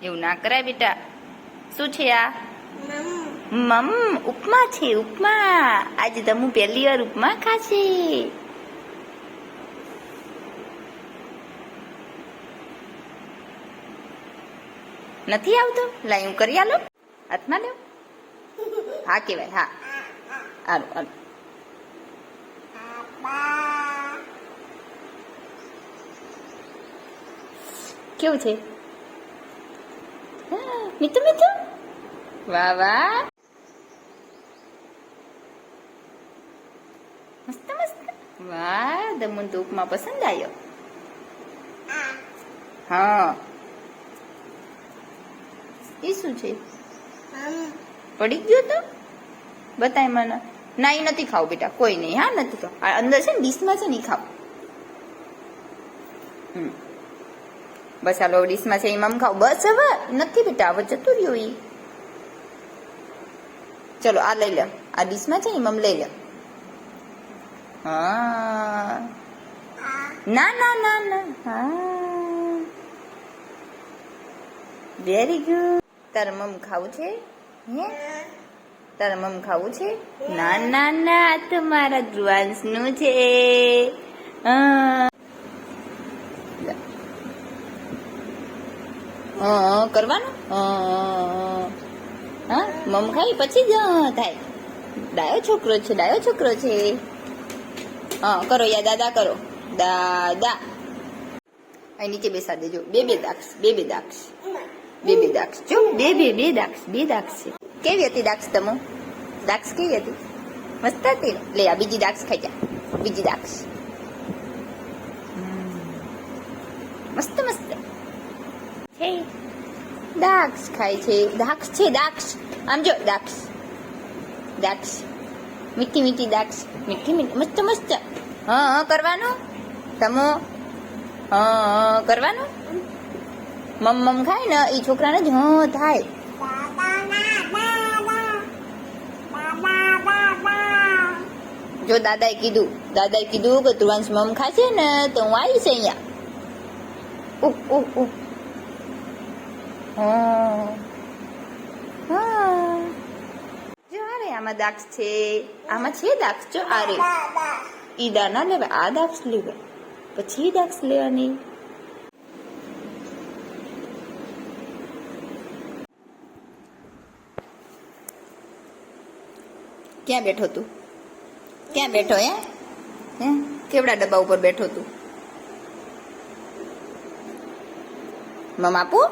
એવું ના કરાય બેટા. શું છે આ? મમ ઉપમા છે, ઉપમા. આજે તો હું પહેલી વાર ઉપમા ખાશે. નથી આવતો? લાઈ હું કરી આલો. હાથમાં લ્યો. હા કેવાય, હા. હાલો હાલો. કેવું છે? મીઠું મીઠું. વાહ વાહ, મસ્ત મસ્ત. વાહ, દમન તો ઉપમા પસંદ આવ્યો. હા, એ શું છે? પડી ગયો તો બતાય મને. ના એ નથી ખાવ બેટા, કોઈ નહીં. હા નથી ખાવ. આ અંદર છે ને ડીશમાં છે ને, ખાવ. બસ હાલો, ડીશમાં છે એ મમ ખાવ. બસ હવે નથી બેટા, હવે જતું રહ્યો એ. ચલો આ લઈ લે. આ ડીશમાં છે ને મમ લઈ લે. હા, ના ના ના ના. હા, વેરી ગુડ. તારે મમ ખાવું છે? હે, તારે મમ ખાવું છે? ના ના ના, આ તો મારા ધ્રુવાંશ નું છે. કરવાનું. હા, મમ ખાઈ પછી જ થાય. ડાયો છોકરો છે, ડાયો છોકરો છે. હા કરો, યા દાદા કરો. દાદા. અહીં નીચે બેસા દેજો. બે બે દાક્ષ, બે બે દાક્ષ, બે બે દાક્ષ. જો બે બે બે દાક્ષ, બે દાક્ષ છે. કેવી હતી દાક્ષ તમો? દાક્ષ કેવી હતી? મસ્ત હતી. લે આ બીજી દાક્ષ ખાઈ જા. બીજી દાક્ષ મસ્ત મસ્ત છે. દાક્ષ ખાય છે. દાક્ષ છે, દાક્ષ. આમ જો દાક્ષ, દાક્ષ. મીઠી મીઠી દાક્ષ, મીઠી મીઠી, મસ્ત મસ્ત. હા કરવાનું તમો. હા કરવાનું. મમ મમ ખાય ને એ છોકરાને જ થાય. જો દાદાએ કીધું કે ધ્રુવાંશ મમ ખાશે ને તો હું આવીશ અહીંયા. જો અરે આમાં દાક્ષ છે, આમાં છે દાક્ષ. જો આરે ઈ દાના લેવા, આ દાક્ષ લેવા, પછી દાક્ષ લેવાની. ક્યાં બેઠો તું? ક્યાં બેઠો? હે કેવડા ડબ્બા ઉપર બેઠો તું? મમ આપું?